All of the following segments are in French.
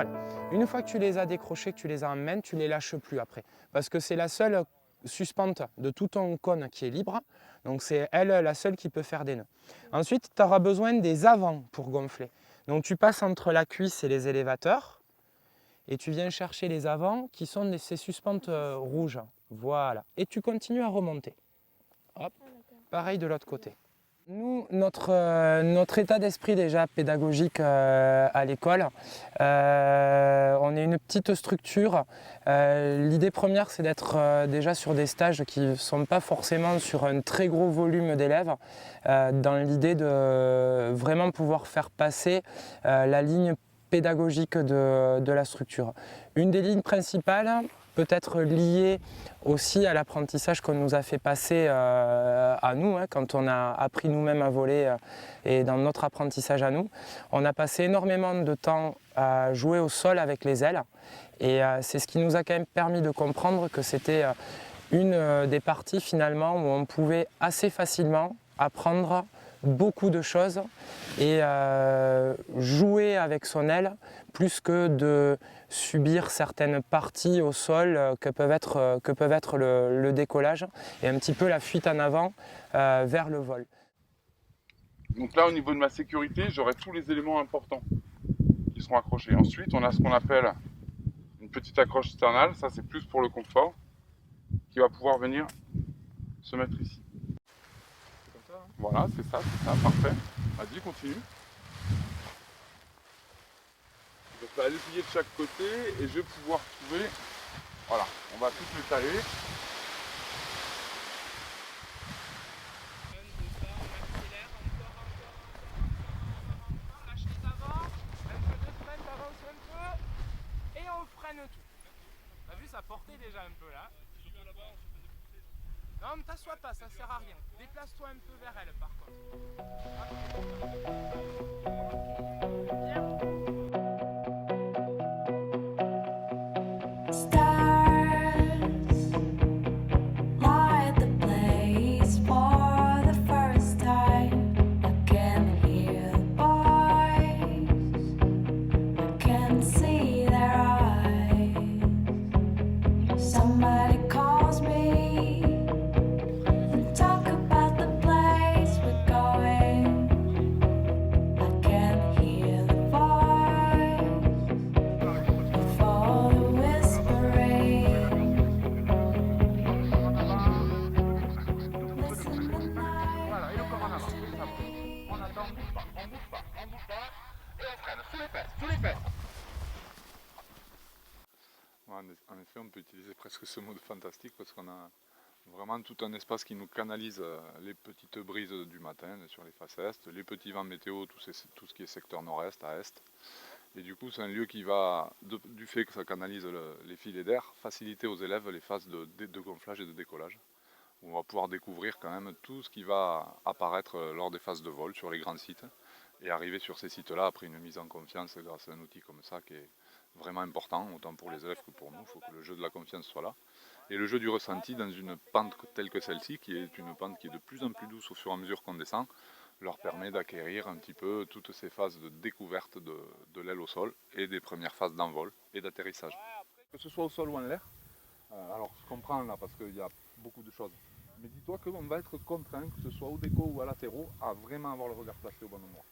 voiles. Une fois que tu les as décrochées, que tu les as en main, tu ne les lâches plus après. Parce que c'est la seule suspente de tout ton cône qui est libre. Donc c'est elle la seule qui peut faire des nœuds. Ensuite, tu auras besoin des avants pour gonfler. Donc tu passes entre la cuisse et les élévateurs. Et tu viens chercher les avants qui sont ces suspentes rouges. Voilà. Et tu continues à remonter. Hop. Pareil de l'autre côté. Nous, notre état d'esprit déjà pédagogique à l'école, on est une petite structure. L'idée première, c'est d'être déjà sur des stages qui ne sont pas forcément sur un très gros volume d'élèves, dans l'idée de vraiment pouvoir faire passer la ligne pédagogique de la structure. Une des lignes principales, peut-être liée aussi à l'apprentissage qu'on nous a fait passer à nous, quand on a appris nous-mêmes à voler et dans notre apprentissage à nous. On a passé énormément de temps à jouer au sol avec les ailes et c'est ce qui nous a quand même permis de comprendre que c'était une des parties finalement où on pouvait assez facilement apprendre beaucoup de choses et jouer avec son aile plus que de subir certaines parties au sol que peuvent être le décollage et un petit peu la fuite en avant vers le vol. Donc là, au niveau de ma sécurité, j'aurai tous les éléments importants qui seront accrochés. Ensuite, on a ce qu'on appelle une petite accroche sternale, ça c'est plus pour le confort, qui va pouvoir venir se mettre ici. Voilà, c'est ça, parfait. Vas-y, continue. Je vais l'essayer de chaque côté et je vais pouvoir trouver. Voilà, on va tout étaler. Lâche les avant, un peu de frein, t'avances un peu et on freine tout. T'as vu, ça portait déjà un peu là. Non, ne t'assois pas, ça sert à rien. Déplace-toi un peu vers elle par En effet, on peut utiliser presque ce mot de fantastique parce qu'on a vraiment tout un espace qui nous canalise les petites brises du matin sur les faces est, les petits vents météo, tout ce qui est secteur nord-est à est. Et du coup, c'est un lieu qui va, du fait que ça canalise les filets d'air, faciliter aux élèves les phases de gonflage et de décollage. Où on va pouvoir découvrir quand même tout ce qui va apparaître lors des phases de vol sur les grands sites et arriver sur ces sites-là après une mise en confiance grâce à un outil comme ça qui est vraiment important, autant pour les élèves que pour nous. Il faut que le jeu de la confiance soit là. Et le jeu du ressenti dans une pente telle que celle-ci, qui est une pente qui est de plus en plus douce au fur et à mesure qu'on descend, leur permet d'acquérir un petit peu toutes ces phases de découverte de l'aile au sol et des premières phases d'envol et d'atterrissage. Que ce soit au sol ou en l'air, alors je comprends là parce qu'il y a beaucoup de choses, mais dis-toi qu'on va être contraint, que ce soit au déco ou à latéraux, à vraiment avoir le regard placé au bon endroit.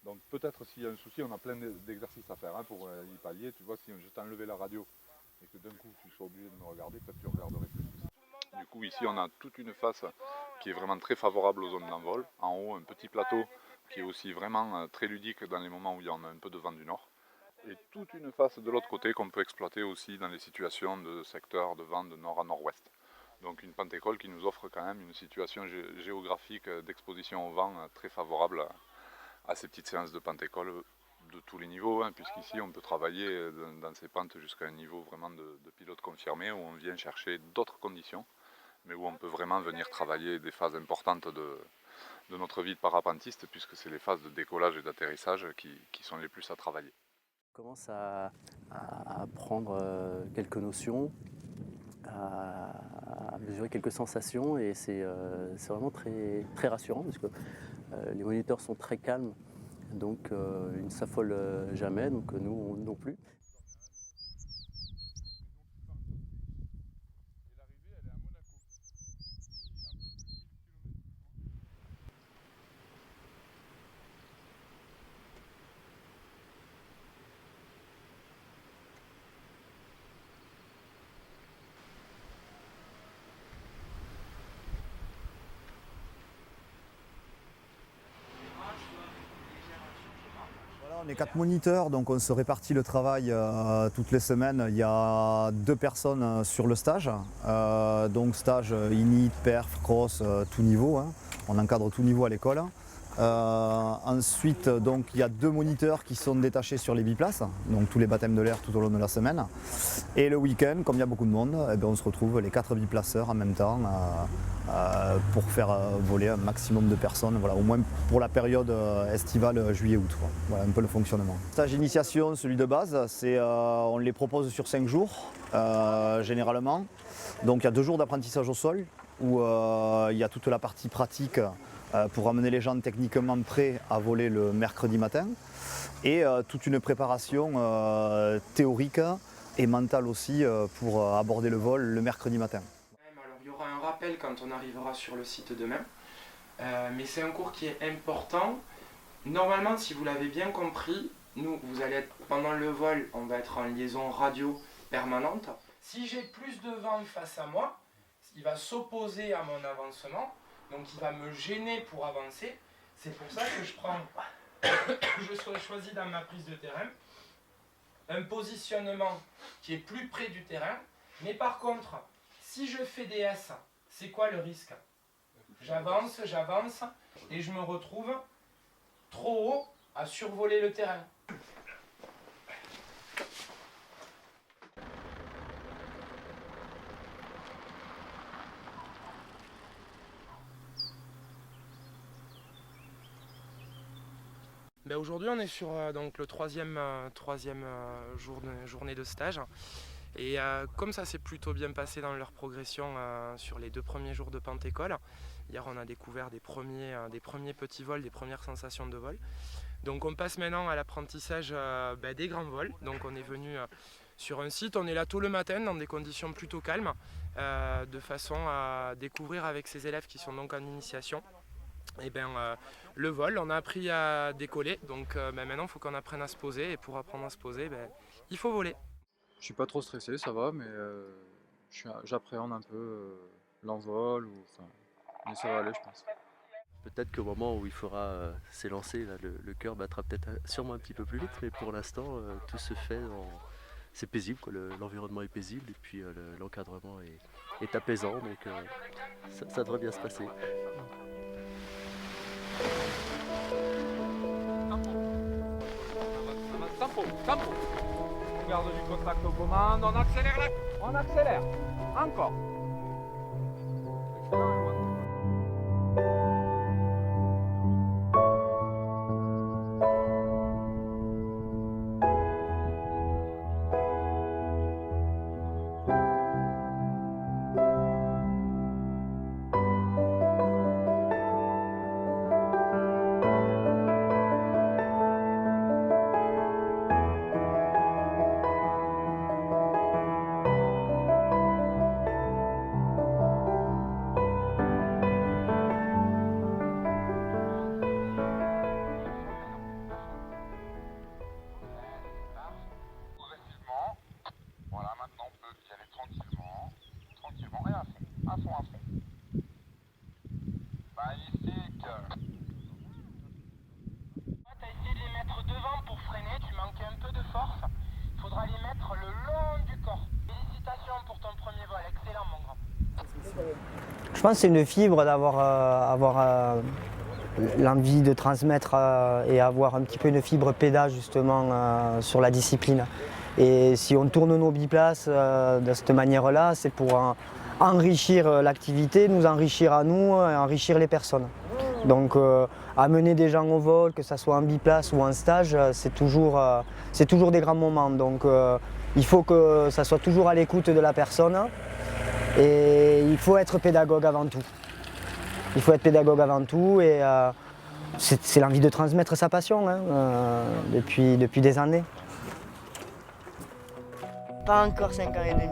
Donc peut-être s'il y a un souci, on a plein d'exercices à faire pour y pallier. Tu vois, si je t'enlevais la radio et que d'un coup tu sois obligé de me regarder, peut-être tu regarderais plus. Du coup, ici on a toute une face qui est vraiment très favorable aux zones d'envol. En haut, un petit plateau qui est aussi vraiment très ludique dans les moments où il y en a un peu de vent du nord. Et toute une face de l'autre côté qu'on peut exploiter aussi dans les situations de secteur de vent de nord à nord-ouest. Donc une pentécole qui nous offre quand même une situation géographique d'exposition au vent très favorable à ces petites séances de pentécole de tous les niveaux, puisqu'ici on peut travailler dans ces pentes jusqu'à un niveau vraiment de pilote confirmé, où on vient chercher d'autres conditions, mais où on peut vraiment venir travailler des phases importantes de notre vie de parapentiste, puisque c'est les phases de décollage et d'atterrissage qui sont les plus à travailler. On commence à apprendre quelques notions, à mesurer quelques sensations, et c'est vraiment très, très rassurant parce que les moniteurs sont très calmes, donc ils ne s'affolent jamais, donc nous non plus. On est 4 moniteurs, donc on se répartit le travail toutes les semaines. Il y a 2 personnes sur le stage, donc stage init, perf, cross, tout niveau, hein. On encadre tout niveau à l'école. Ensuite, donc, il y a 2 moniteurs qui sont détachés sur les biplaces, donc tous les baptêmes de l'air tout au long de la semaine. Et le week-end, comme il y a beaucoup de monde, eh bien, on se retrouve les 4 biplaceurs en même temps pour faire voler un maximum de personnes, voilà, au moins pour la période estivale juillet-août. Voilà un peu le fonctionnement. Stage initiation, celui de base, on les propose sur 5 jours généralement. Donc il y a 2 jours d'apprentissage au sol où il y a toute la partie pratique pour amener les gens techniquement prêts à voler le mercredi matin et toute une préparation théorique et mentale aussi pour aborder le vol le mercredi matin. Alors, il y aura un rappel quand on arrivera sur le site demain, mais c'est un cours qui est important. Normalement, si vous l'avez bien compris, vous allez être, pendant le vol, on va être en liaison radio permanente. Si j'ai plus de vent face à moi, il va s'opposer à mon avancement. Donc il va me gêner pour avancer. C'est pour ça que je choisis dans ma prise de terrain un positionnement qui est plus près du terrain. Mais par contre, si je fais des S, c'est quoi le risque? J'avance et je me retrouve trop haut à survoler le terrain. Aujourd'hui, on est sur donc, le troisième journée de stage. Et comme ça s'est plutôt bien passé dans leur progression sur les 2 premiers jours de Pentécole, hier on a découvert des premiers petits vols, des premières sensations de vol. Donc on passe maintenant à l'apprentissage des grands vols. Donc on est venu sur un site, on est là tôt le matin dans des conditions plutôt calmes, de façon à découvrir avec ces élèves qui sont donc en initiation. Et le vol, on a appris à décoller, donc maintenant il faut qu'on apprenne à se poser, et pour apprendre à se poser, il faut voler. Je suis pas trop stressé, ça va, mais j'appréhende un peu l'envol, mais ça va aller, je pense. Peut-être qu'au moment où il faudra s'élancer, le cœur battra peut-être sûrement un petit peu plus vite, mais pour l'instant, tout se fait, c'est paisible, quoi. L'environnement est paisible, et puis l'encadrement est apaisant, donc ça devrait bien se passer. Tempo. On garde du contact aux commandes, on accélère là. On accélère. Encore. Je pense que c'est une fibre d'avoir l'envie de transmettre et avoir un petit peu une fibre pédale justement sur la discipline. Et si on tourne nos biplaces de cette manière-là, c'est pour enrichir l'activité, nous enrichir à nous et enrichir les personnes. Donc amener des gens au vol, que ce soit en biplace ou en stage, c'est toujours des grands moments. Donc il faut que ça soit toujours à l'écoute de la personne. Et il faut être pédagogue avant tout. Il faut être pédagogue avant tout et c'est l'envie de transmettre sa passion depuis des années. Pas encore 5 ans et demi.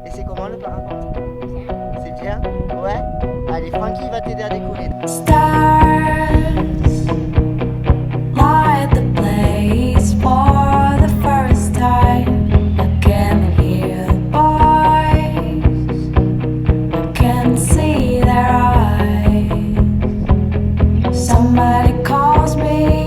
Et c'est comment le parapente? C'est bien? Ouais? Allez, Francky va t'aider à décoller. Stars light the place for the first time. I can hear the boys, I can see their eyes. Somebody calls me.